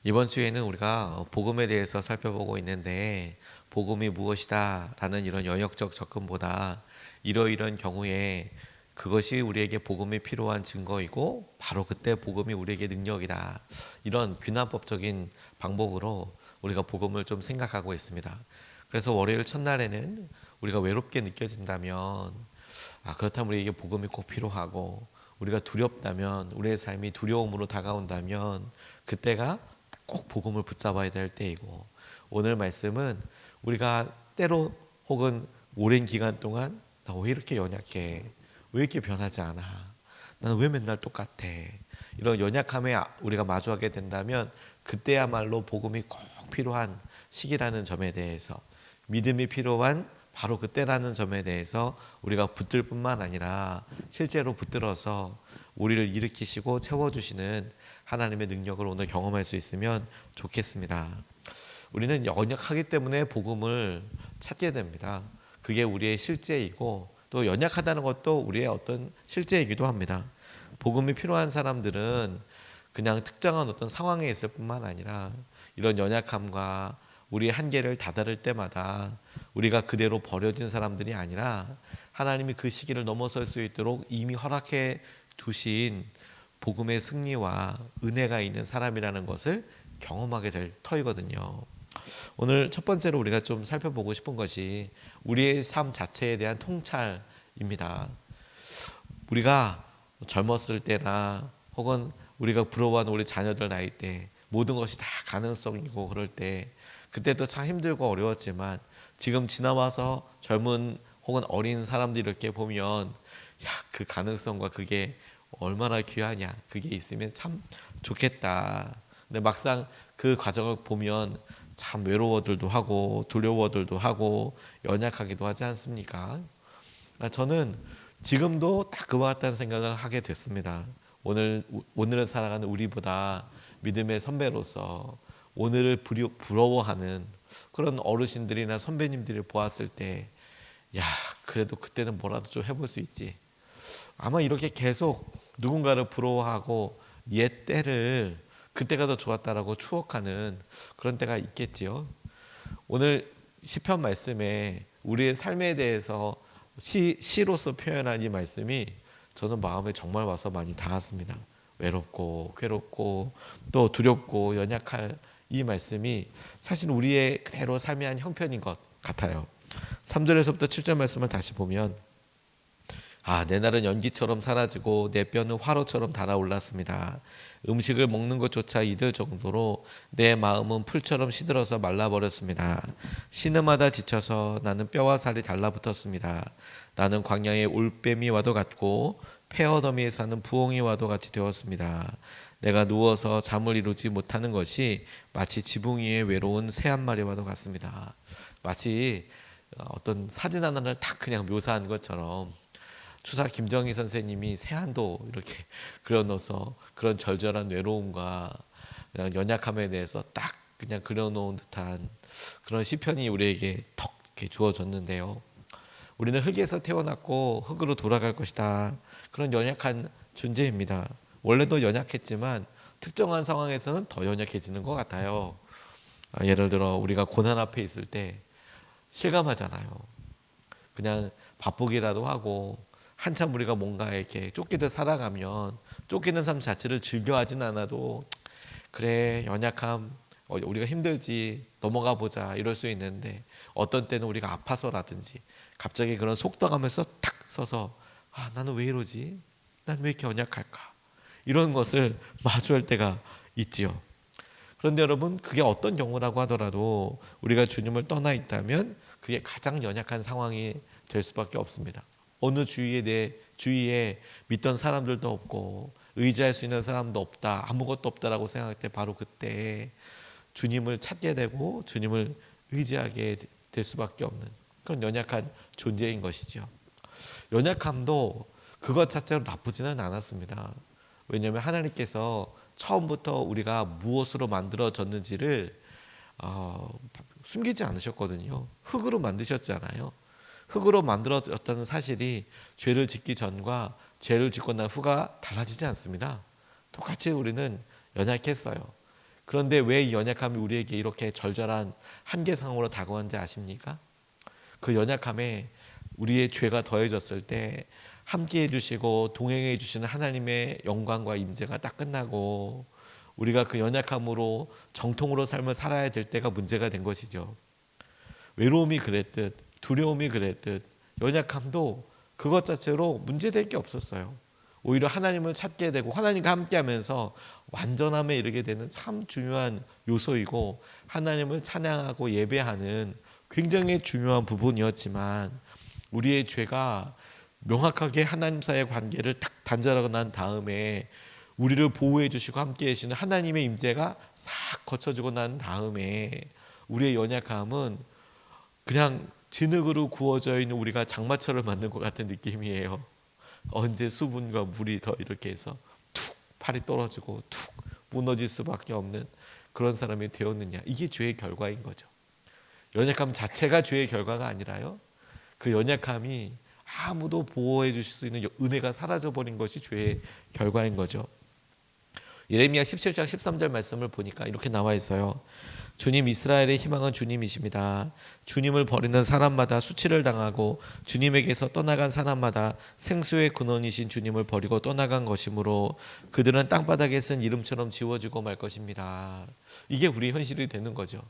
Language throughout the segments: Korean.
이번 주에는 우리가 복음에 대해서 살펴보고 있는데 복음이 무엇이다 라는 이런 연역적 접근보다 이러이러한 경우에 그것이 우리에게 복음이 필요한 증거이고 바로 그때 복음이 우리에게 능력이다, 이런 귀납법적인 방법으로 우리가 복음을 좀 생각하고 있습니다. 그래서 월요일 첫날에는 우리가 외롭게 느껴진다면 그렇다면 우리에게 복음이 꼭 필요하고, 우리가 두렵다면, 우리의 삶이 두려움으로 다가온다면 그때가 꼭 복음을 붙잡아야 될 때이고, 오늘 말씀은 우리가 때로 혹은 오랜 기간 동안 나 왜 이렇게 연약해? 왜 이렇게 변하지 않아? 나는 왜 맨날 똑같아? 이런 연약함에 우리가 마주하게 된다면 그때야말로 복음이 꼭 필요한 시기라는 점에 대해서, 믿음이 필요한 바로 그때라는 점에 대해서 우리가 붙들 뿐만 아니라 실제로 붙들어서 우리를 일으키시고 채워주시는 하나님의 능력을 오늘 경험할 수 있으면 좋겠습니다. 우리는 연약하기 때문에 복음을 찾게 됩니다. 그게 우리의 실제이고, 또 연약하다는 것도 우리의 어떤 실제이기도 합니다. 복음이 필요한 사람들은 그냥 특정한 어떤 상황에 있을 뿐만 아니라 이런 연약함과 우리의 한계를 다다를 때마다 우리가 그대로 버려진 사람들이 아니라 하나님이 그 시기를 넘어설 수 있도록 이미 허락해 두신 복음의 승리와 은혜가 있는 사람이라는 것을 경험하게 될 터이거든요. 오늘 첫 번째로 우리가 좀 살펴보고 싶은 것이 우리의 삶 자체에 대한 통찰입니다. 우리가 젊었을 때나 혹은 우리가 부러워하는 우리 자녀들 나이 때 모든 것이 다 가능성이고 그럴 때, 그때도 참 힘들고 어려웠지만 지금 지나와서 젊은 혹은 어린 사람들이 이렇게 보면 그 가능성과 그게 얼마나 귀하냐, 그게 있으면 참 좋겠다. 근데 막상 그 과정을 보면 참 외로워들도 하고 두려워들도 하고 연약하기도 하지 않습니까? 저는 지금도 딱 그와 같다는 생각을 하게 됐습니다. 오늘을 살아가는 우리보다 믿음의 선배로서 오늘을 부러워하는 그런 어르신들이나 선배님들을 보았을 때, 야, 그래도 그때는 뭐라도 좀 해볼 수 있지. 아마 이렇게 계속 누군가를 부러워하고 옛 때를, 그때가 더 좋았다라고 추억하는 그런 때가 있겠지요. 오늘 시편 말씀에 우리의 삶에 대해서 시로서 표현한 이 말씀이 저는 마음에 정말 와서 많이 닿았습니다. 외롭고 괴롭고 또 두렵고 연약할 이 말씀이 사실 우리의 그대로 삶의 한 형편인 것 같아요. 3절에서부터 7절 말씀을 다시 보면, 내 날은 연기처럼 사라지고 내 뼈는 화로처럼 달아올랐습니다. 음식을 먹는 것조차 잊을 정도로 내 마음은 풀처럼 시들어서 말라버렸습니다. 신음하다 지쳐서 나는 뼈와 살이 달라붙었습니다. 나는 광야의 올빼미와도 같고 폐허더미에 사는 부엉이와도 같이 되었습니다. 내가 누워서 잠을 이루지 못하는 것이 마치 지붕 위에 외로운 새 한 마리와도 같습니다. 마치 어떤 사진 하나를 딱 그냥 묘사한 것처럼 추사 김정희 선생님이 세안도 이렇게 그려놓아서 그런 절절한 외로움과 그냥 연약함에 대해서 딱 그냥 그려놓은 듯한 그런 시편이 우리에게 턱 이렇게 주어졌는데요. 우리는 흙에서 태어났고 흙으로 돌아갈 것이다. 그런 연약한 존재입니다. 원래도 연약했지만 특정한 상황에서는 더 연약해지는 것 같아요. 예를 들어 우리가 고난 앞에 있을 때 실감하잖아요. 그냥 바쁘기라도 하고 한참 우리가 뭔가 이렇게 쫓기듯 살아가면 쫓기는 삶 자체를 즐겨하진 않아도 그래, 연약함, 우리가 힘들지, 넘어가 보자 이럴 수 있는데, 어떤 때는 우리가 아파서라든지 갑자기 그런 속도감에서 탁 서서 나는 왜 이러지? 난 왜 이렇게 연약할까? 이런 것을 마주할 때가 있지요. 그런데 여러분, 그게 어떤 경우라고 하더라도 우리가 주님을 떠나 있다면 그게 가장 연약한 상황이 될 수밖에 없습니다. 어느 내 주위에 믿던 사람들도 없고 의지할 수 있는 사람도 없다, 아무것도 없다라고 생각할 때 바로 그때 주님을 찾게 되고 주님을 의지하게 될 수밖에 없는 그런 연약한 존재인 것이죠. 연약함도 그것 자체로 나쁘지는 않았습니다. 왜냐하면 하나님께서 처음부터 우리가 무엇으로 만들어졌는지를 숨기지 않으셨거든요. 흙으로 만드셨잖아요. 흙으로 만들어졌다는 사실이 죄를 짓기 전과 죄를 짓고 난 후가 달라지지 않습니다. 똑같이 우리는 연약했어요. 그런데 왜 이 연약함이 우리에게 이렇게 절절한 한계 상황으로 다가오는지 아십니까? 그 연약함에 우리의 죄가 더해졌을 때 함께해 주시고 동행해 주시는 하나님의 영광과 임재가 딱 끝나고 우리가 그 연약함으로 정통으로 삶을 살아야 될 때가 문제가 된 것이죠. 외로움이 그랬듯 두려움이 그랬듯 연약함도 그것 자체로 문제될 게 없었어요. 오히려 하나님을 찾게 되고 하나님과 함께하면서 완전함에 이르게 되는 참 중요한 요소이고 하나님을 찬양하고 예배하는 굉장히 중요한 부분이었지만 우리의 죄가 명확하게 하나님과의 관계를 딱 단절하고 난 다음에 우리를 보호해 주시고 함께 해주시는 하나님의 임재가 싹 거쳐지고 난 다음에 우리의 연약함은 그냥 진흙으로 구워져 있는 우리가 장마철을 맞는 것 같은 느낌이에요. 언제 수분과 물이 더 이렇게 해서 툭 팔이 떨어지고 툭 무너질 수밖에 없는 그런 사람이 되었느냐. 이게 죄의 결과인 거죠. 연약함 자체가 죄의 결과가 아니라요. 그 연약함이 아무도 보호해 주실 수 있는 은혜가 사라져버린 것이 죄의 결과인 거죠. 예레미야 17장 13절 말씀을 보니까 이렇게 나와 있어요. 주님 이스라엘의 희망은 주님이십니다. 주님을 버리는 사람마다 수치를 당하고 주님에게서 떠나간 사람마다 생수의 근원이신 주님을 버리고 떠나간 것이므로 그들은 땅바닥에 쓴 이름처럼 지워지고 말 것입니다. 이게 우리의 현실이 되는 거죠.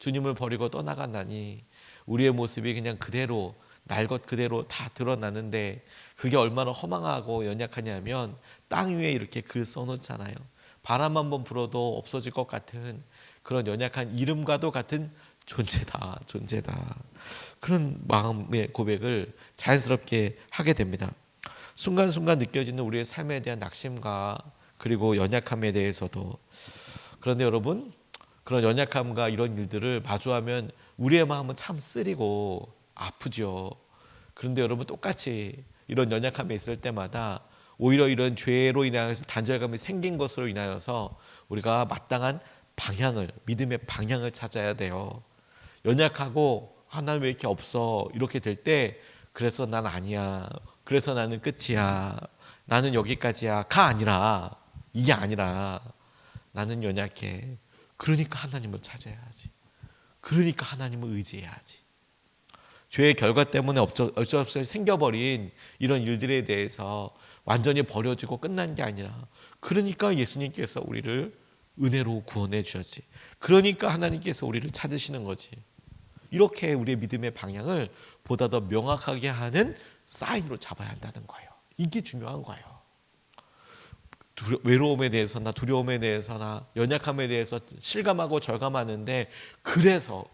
주님을 버리고 떠나간다니 우리의 모습이 그냥 그대로 날 것 그대로 다 드러나는데 그게 얼마나 허망하고 연약하냐면 땅 위에 이렇게 글 써놓잖아요. 바람 한번 불어도 없어질 것 같은 그런 연약한 이름과도 같은 존재다. 그런 마음의 고백을 자연스럽게 하게 됩니다. 순간순간 느껴지는 우리의 삶에 대한 낙심과 그리고 연약함에 대해서도. 그런데 여러분, 그런 연약함과 이런 일들을 마주하면 우리의 마음은 참 쓰리고 아프죠. 그런데 여러분 똑같이 이런 연약함에 있을 때마다 오히려 이런 죄로 인하여서 단절감이 생긴 것으로 인하여서 우리가 마땅한 방향을, 믿음의 방향을 찾아야 돼요. 연약하고 하나님 왜 이렇게 없어 이렇게 될 때 그래서 난 아니야, 그래서 나는 끝이야, 나는 여기까지야가 아니라, 이게 아니라 나는 연약해, 그러니까 하나님을 찾아야지, 그러니까 하나님을 의지해야지. 죄의 결과 때문에 어쩔 수 없이 생겨버린 이런 일들에 대해서 완전히 버려지고 끝난 게 아니라 그러니까 예수님께서 우리를 은혜로 구원해 주셨지, 그러니까 하나님께서 우리를 찾으시는 거지. 이렇게 우리의 믿음의 방향을 보다 더 명확하게 하는 사인으로 잡아야 한다는 거예요. 이게 중요한 거예요. 외로움에 대해서나 두려움에 대해서나 연약함에 대해서 실감하고 절감하는데 그래서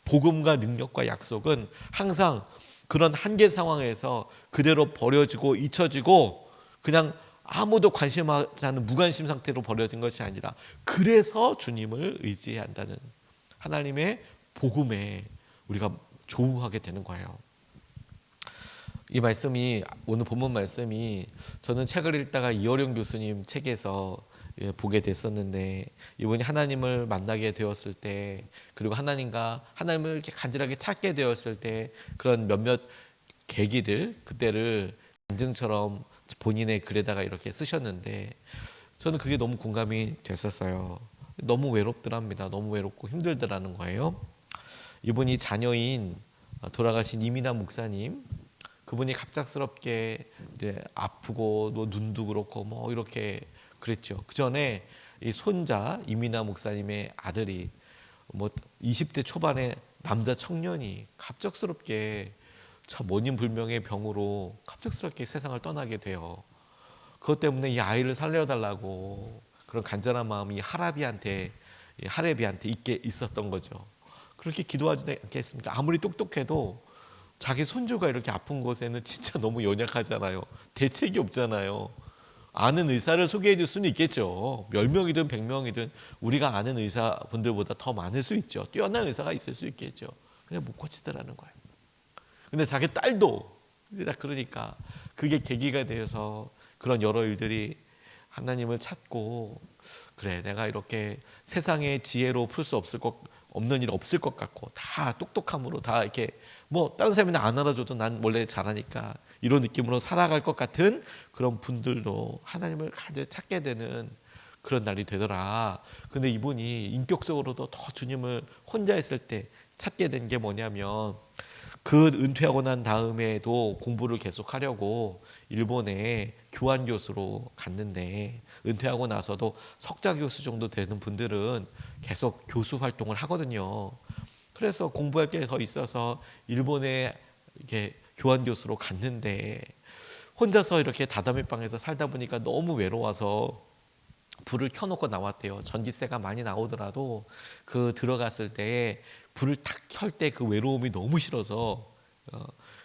복음과 능력과 약속은 항상 그런 한계 상황에서 그대로 버려지고 잊혀지고 그냥 아무도 관심하지 않는 무관심 상태로 버려진 것이 아니라 그래서 주님을 의지해야 한다는 하나님의 복음에 우리가 조우하게 되는 거예요. 이 말씀이, 오늘 본문 말씀이 저는 책을 읽다가 이어령 교수님 책에서 보게 됐었는데, 이분이 하나님을 만나게 되었을 때 그리고 하나님을 이렇게 간절하게 찾게 되었을 때 그런 몇몇 계기들, 그때를 간증처럼 본인의 글에다가 이렇게 쓰셨는데 저는 그게 너무 공감이 됐었어요. 너무 외롭더랍니다. 너무 외롭고 힘들더라는 거예요. 이분이 자녀인 돌아가신 이민아 목사님, 그분이 갑작스럽게 이제 아프고 또 눈도 그렇고 뭐 이렇게 그랬죠. 그 전에 이 손자 이민아 목사님의 아들이 뭐 20대 초반의 남자 청년이 갑작스럽게 참 원인불명의 병으로 갑작스럽게 세상을 떠나게 돼요. 그것 때문에 이 아이를 살려달라고 그런 간절한 마음이 하레비한테 있었던 거죠. 그렇게 기도하지 않겠습니까? 아무리 똑똑해도 자기 손주가 이렇게 아픈 곳에는 진짜 너무 연약하잖아요. 대책이 없잖아요. 아는 의사를 소개해 줄 수는 있겠죠. 10명이든 100명이든 우리가 아는 의사분들보다 더 많을 수 있죠. 뛰어난 의사가 있을 수 있겠죠. 그냥 못 고치더라는 거예요. 근데 자기 딸도 그러니까 그게 계기가 되어서 그런 여러 일들이 하나님을 찾고, 그래 내가 이렇게 세상의 지혜로 풀 수 없는 일 없을 것 같고 다 똑똑함으로 다 이렇게 뭐 다른 사람이 안 알아줘도 난 원래 잘하니까 이런 느낌으로 살아갈 것 같은 그런 분들도 하나님을 간절히 찾게 되는 그런 날이 되더라. 근데 이분이 인격적으로도 더 주님을 혼자 있을 때 찾게 된 게 뭐냐면, 그 은퇴하고 난 다음에도 공부를 계속 하려고 일본에 교환 교수로 갔는데, 은퇴하고 나서도 석자 교수 정도 되는 분들은 계속 교수 활동을 하거든요. 그래서 공부할 게 더 있어서 일본에 이렇게 교환 교수로 갔는데, 혼자서 이렇게 다다미 방에서 살다 보니까 너무 외로워서 불을 켜놓고 나왔대요. 전기세가 많이 나오더라도 그 들어갔을 때 불을 탁 켤 때 그 외로움이 너무 싫어서,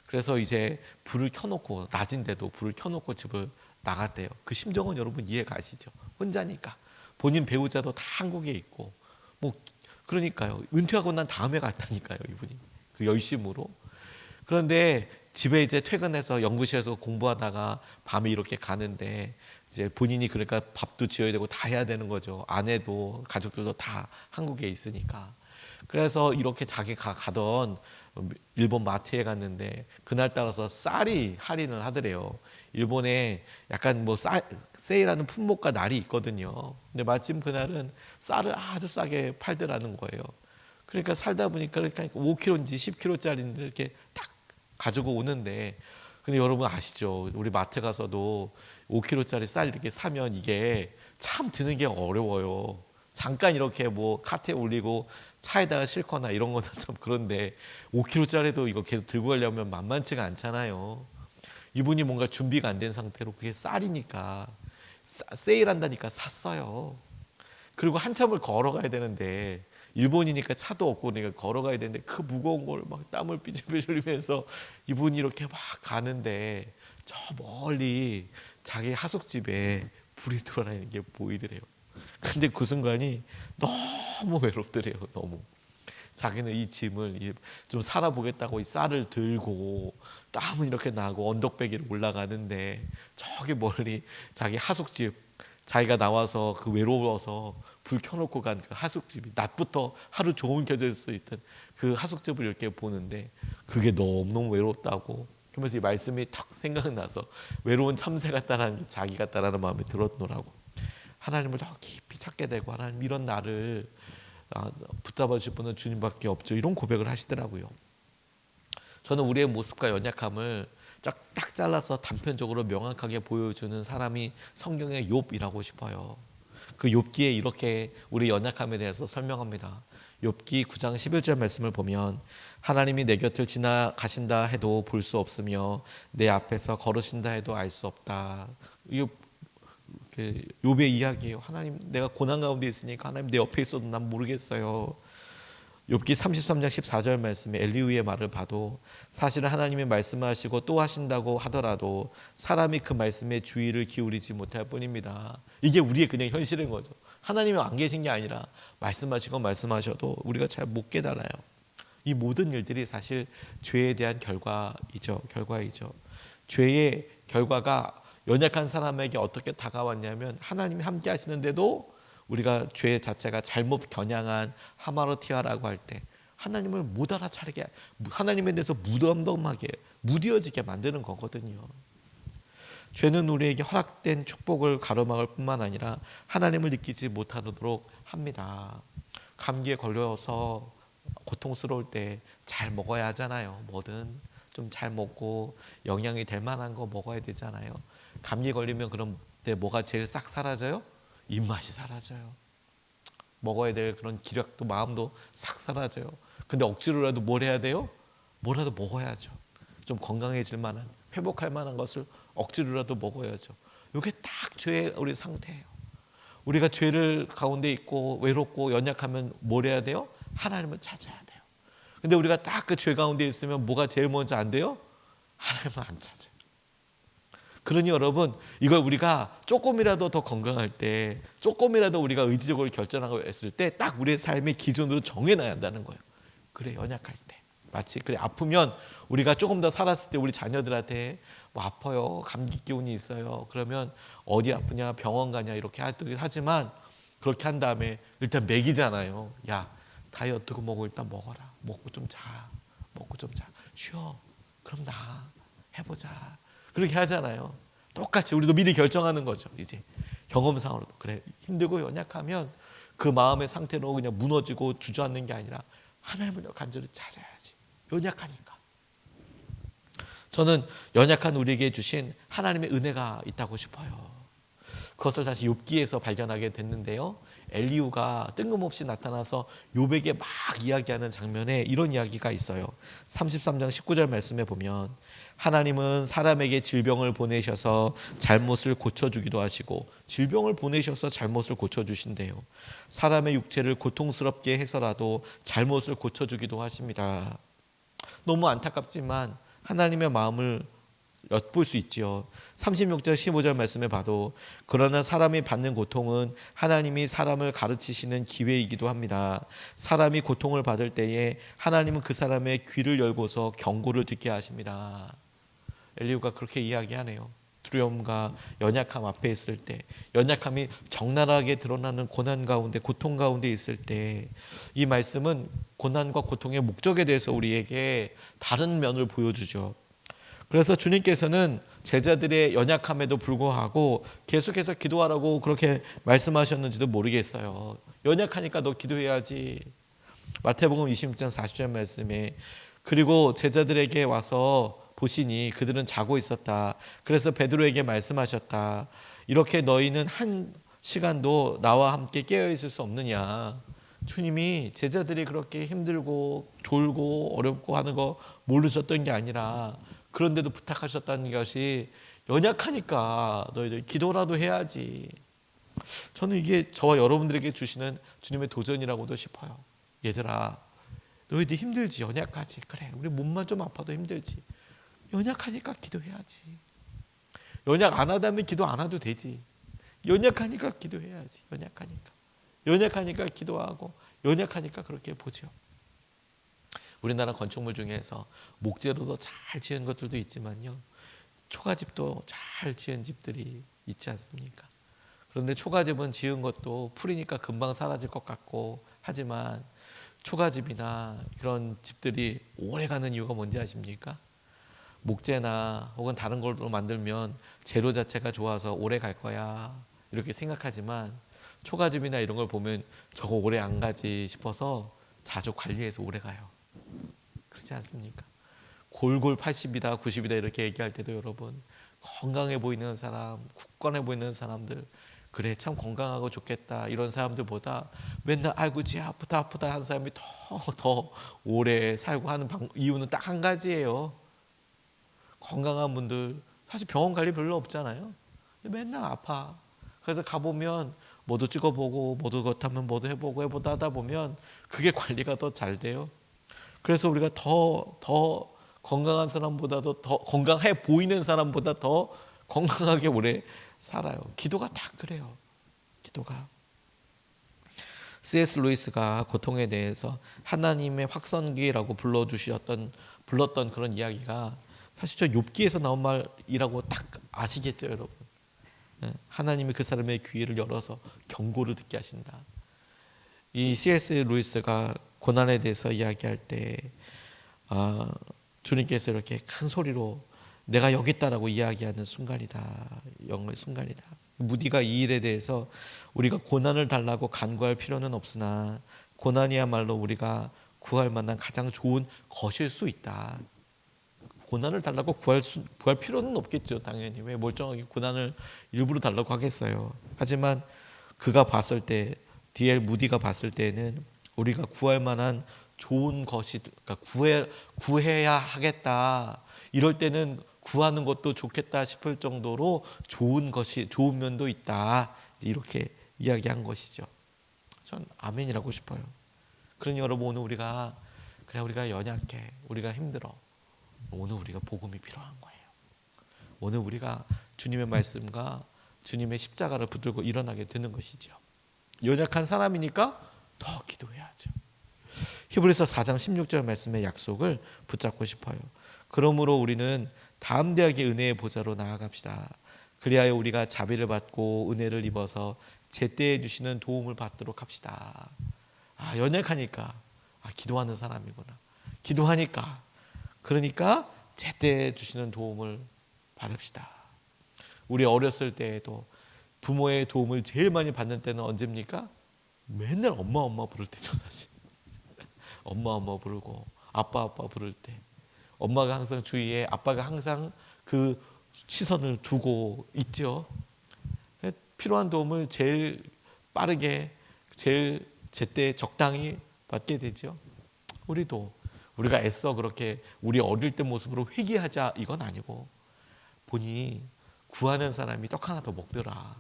그래서 이제 불을 켜놓고, 낮인데도 불을 켜놓고 집을 나갔대요. 그 심정은 여러분 이해 가시죠? 혼자니까. 본인 배우자도 다 한국에 있고, 뭐 그러니까요. 은퇴하고 난 다음에 갔다니까요, 이분이. 그 열심으로. 그런데 집에 이제 퇴근해서 연구실에서 공부하다가 밤에 이렇게 가는데, 이제 본인이 그러니까 밥도 지어야 되고 다 해야 되는 거죠. 아내도 가족들도 다 한국에 있으니까. 그래서 이렇게 자기가 가던 일본 마트에 갔는데, 그날 따라서 쌀이 할인을 하더래요. 일본에 약간 뭐 세일하는 품목과 날이 있거든요. 근데 마침 그날은 쌀을 아주 싸게 팔더라는 거예요. 그러니까 살다 보니까, 그러니까 5kg인지 10kg짜리인데 이렇게 딱 가지고 오는데, 근데 여러분 아시죠? 우리 마트 가서도 5kg짜리 쌀 이렇게 사면 이게 참 드는 게 어려워요. 잠깐 이렇게 뭐 카트에 올리고 차에다가 싣거나 이런 거는 참 그런데, 5kg짜리도 이거 계속 들고 가려면 만만치가 않잖아요. 이분이 뭔가 준비가 안 된 상태로, 그게 쌀이니까 세일한다니까 샀어요. 그리고 한참을 걸어가야 되는데, 일본이니까 차도 없고 그러니까 걸어가야 되는데, 그 무거운 걸 막 땀을 삐질삐질 흘리면서 이분이 이렇게 막 가는데, 저 멀리 자기 하숙집에 불이 들어다니는 게 보이더래요. 근데 그 순간이 너무 외롭더래요. 너무. 자기는 이 짐을 좀 살아보겠다고 이 쌀을 들고 땀은 이렇게 나고 언덕배기를 올라가는데, 저기 멀리 자기 하숙집, 자기가 나와서 그 외로워서 불 켜놓고 간 그 하숙집이, 낮부터 하루 종일 켜져 있던 그 하숙집을 이렇게 보는데, 그게 너무너무 외롭다고. 그러면서 이 말씀이 탁 생각나서 외로운 참새 같다라는 게 자기 같다라는 마음이 들었노라고. 하나님을 더 깊이 찾게 되고, 하나님 이런 나를 붙잡아 주실 분은 주님밖에 없죠. 이런 고백을 하시더라고요. 저는 우리의 모습과 연약함을 딱 잘라서 단편적으로 명확하게 보여주는 사람이 성경의 욥이라고 싶어요. 그 욥기에 이렇게 우리 연약함에 대해서 설명합니다. 욥기 9장 11절 말씀을 보면, 하나님이 내 곁을 지나가신다 해도 볼 수 없으며 내 앞에서 걸으신다 해도 알 수 없다. 이 욥의 이야기예요. 하나님, 내가 고난 가운데 있으니까 하나님 내 옆에 있어도 난 모르겠어요. 욥기 33장 14절 말씀에 엘리후의 말을 봐도, 사실은 하나님이 말씀하시고 또 하신다고 하더라도 사람이 그 말씀에 주의를 기울이지 못할 뿐입니다. 이게 우리의 그냥 현실인 거죠. 하나님이 안 계신 게 아니라 말씀하시고 말씀하셔도 우리가 잘 못 깨달아요. 이 모든 일들이 사실 죄에 대한 결과이죠. 죄의 결과가 연약한 사람에게 어떻게 다가왔냐면, 하나님이 함께 하시는데도 우리가 죄 자체가 잘못 겨냥한 하마르티아라고 할 때 하나님을 못 알아차리게, 하나님에 대해서 무덤덤하게 무뎌지게 만드는 거거든요. 죄는 우리에게 허락된 축복을 가로막을 뿐만 아니라 하나님을 느끼지 못하도록 합니다. 감기에 걸려서 고통스러울 때 잘 먹어야 하잖아요. 뭐든 좀 잘 먹고 영양이 될 만한 거 먹어야 되잖아요. 감기 걸리면 그럼 때 뭐가 제일 싹 사라져요? 입맛이 사라져요. 먹어야 될 그런 기력도 마음도 싹 사라져요. 근데 억지로라도 뭘 해야 돼요? 뭐라도 먹어야죠. 좀 건강해질 만한, 회복할 만한 것을 억지로라도 먹어야죠. 이게 딱 죄의 우리 상태예요. 우리가 죄를 가운데 있고 외롭고 연약하면 뭘 해야 돼요? 하나님을 찾아야 돼요. 근데 우리가 딱 그 죄 가운데 있으면 뭐가 제일 먼저 안 돼요? 하나님을 안 찾아요. 그러니 여러분, 이걸 우리가 조금이라도 더 건강할 때, 조금이라도 우리가 의지적으로 결정하고 했을 때 딱 우리의 삶의 기준으로 정해놔야 한다는 거예요. 그래, 연약할 때. 마치 그래, 아프면 우리가 조금 더 살았을 때 우리 자녀들한테 뭐 아파요, 감기 기운이 있어요, 그러면 어디 아프냐, 병원 가냐 이렇게 하지만, 그렇게 한 다음에 일단 먹이잖아요. 야, 다이어트고 뭐고 일단 먹어라. 먹고 좀 자. 먹고 좀 자. 쉬어. 그럼 나 해보자. 그렇게 하잖아요. 똑같이 우리도 미리 결정하는 거죠. 이제 경험상으로도 그래. 힘들고 연약하면 그 마음의 상태로 그냥 무너지고 주저앉는 게 아니라 하나님을 더 간절히 찾아야지. 연약하니까. 저는 연약한 우리에게 주신 하나님의 은혜가 있다고 싶어요. 그것을 다시 욥기에서 발견하게 됐는데요. 엘리후가 뜬금없이 나타나서 욥에게 막 이야기하는 장면에 이런 이야기가 있어요. 33장 19절 말씀에 보면 하나님은 사람에게 질병을 보내셔서 잘못을 고쳐주기도 하시고, 질병을 보내셔서 잘못을 고쳐주신대요. 사람의 육체를 고통스럽게 해서라도 잘못을 고쳐주기도 하십니다. 너무 안타깝지만 하나님의 마음을 엿볼 수 있지요. 36절 15절 말씀에 봐도 그러나 사람이 받는 고통은 하나님이 사람을 가르치시는 기회이기도 합니다. 사람이 고통을 받을 때에 하나님은 그 사람의 귀를 열고서 경고를 듣게 하십니다. 엘리후가 그렇게 이야기하네요. 두려움과 연약함 앞에 있을 때, 연약함이 적나라하게 드러나는 고난 가운데, 고통 가운데 있을 때, 이 말씀은 고난과 고통의 목적에 대해서 우리에게 다른 면을 보여주죠. 그래서 주님께서는 제자들의 연약함에도 불구하고 계속해서 기도하라고 그렇게 말씀하셨는지도 모르겠어요. 연약하니까 너 기도해야지. 마태복음 26장 40절 말씀에 그리고 제자들에게 와서 보시니 그들은 자고 있었다. 그래서 베드로에게 말씀하셨다. 이렇게 너희는 한 시간도 나와 함께 깨어 있을 수 없느냐. 주님이 제자들이 그렇게 힘들고 졸고 어렵고 하는 거 모르셨던 게 아니라 그런데도 부탁하셨다는 것이 연약하니까 너희들 기도라도 해야지. 저는 이게 저와 여러분들에게 주시는 주님의 도전이라고도 싶어요. 얘들아, 너희들 힘들지, 연약하지. 그래, 우리 몸만 좀 아파도 힘들지. 연약하니까 기도해야지. 연약 안 하다면 기도 안 해도 되지. 연약하니까 기도해야지. 연약하니까 기도하고, 연약하니까 그렇게 보죠. 우리나라 건축물 중에서 목재로도 잘 지은 것들도 있지만요, 초가집도 잘 지은 집들이 있지 않습니까? 그런데 초가집은 지은 것도 풀이니까 금방 사라질 것 같고 하지만 초가집이나 그런 집들이 오래가는 이유가 뭔지 아십니까? 목재나 혹은 다른 걸로 만들면 재료 자체가 좋아서 오래 갈 거야 이렇게 생각하지만 초가집이나 이런 걸 보면 저거 오래 안 가지 싶어서 자주 관리해서 오래 가요. 그렇지 않습니까? 골골 80이다 90이다 이렇게 얘기할 때도 여러분, 건강해 보이는 사람, 굳건해 보이는 사람들, 그래 참 건강하고 좋겠다 이런 사람들보다 맨날 아이고 지 아프다 한 사람이 더 오래 살고 하는 이유는 딱 한 가지예요. 건강한 분들 사실 병원 갈 일 별로 없잖아요. 맨날 아파. 그래서 가보면 뭐도 찍어보고 뭐도 그렇다면 뭐도 해보다 하다 보면 그게 관리가 더 잘 돼요. 그래서 우리가 더 건강한 사람보다도 더 건강해 보이는 사람보다 더 건강하게 오래 살아요. 기도가 다 그래요. 기도가. C.S. 루이스가 고통에 대해서 하나님의 확선기라고 불렀던 그런 이야기가 사실 저 욥기에서 나온 말이라고 딱 아시겠죠, 여러분? 하나님이 그 사람의 귀를 열어서 경고를 듣게 하신다. 이 C.S. 루이스가 고난에 대해서 이야기할 때 주님께서 이렇게 큰 소리로 내가 여기 있다라고 이야기하는 순간이다. 영의 순간이다. 무디가 이 일에 대해서 우리가 고난을 달라고 간구할 필요는 없으나 고난이야말로 우리가 구할 만한 가장 좋은 것일 수 있다. 고난을 달라고 구할 필요는 없겠죠. 당연히. 왜 멀쩡하게 고난을 일부러 달라고 하겠어요. 하지만 그가 봤을 때, D.L. 무디가 봤을 때는 우리가 구할 만한 좋은 것이, 그러니까 구해야 하겠다. 이럴 때는 구하는 것도 좋겠다 싶을 정도로 좋은 면도 있다. 이렇게 이야기한 것이죠. 전 아멘이라고 싶어요. 그러니 여러분, 오늘 우리가 연약해, 우리가 힘들어. 오늘 우리가 복음이 필요한 거예요. 오늘 우리가 주님의 말씀과 주님의 십자가를 붙들고 일어나게 되는 것이죠. 연약한 사람이니까 더 기도해야죠. 히브리서 4장 16절 말씀의 약속을 붙잡고 싶어요. 그러므로 우리는 담대하게 은혜의 보좌로 나아갑시다. 그리하여 우리가 자비를 받고 은혜를 입어서 제때에 주시는 도움을 받도록 합시다. 연약하니까 기도하는 사람이구나. 기도하니까 그러니까 제때에 주시는 도움을 받읍시다. 우리 어렸을 때에도 부모의 도움을 제일 많이 받는 때는 언제입니까? 맨날 엄마 엄마 부를 때죠, 사실. 엄마 엄마 부르고 아빠 아빠 부를 때, 엄마가 항상 주위에, 아빠가 항상 그 시선을 두고 있죠. 필요한 도움을 제일 빠르게, 제일 제때 적당히 받게 되죠. 우리가 애써 그렇게 우리 어릴 때 모습으로 회개하자 이건 아니고, 보니 구하는 사람이 떡 하나 더 먹더라.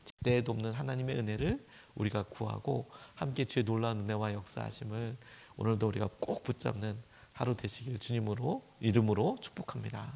제때 돕는 하나님의 은혜를 우리가 구하고 함께 주의 놀라운 은혜와 역사하심을 오늘도 우리가 꼭 붙잡는 하루 되시길 주님으로 이름으로 축복합니다.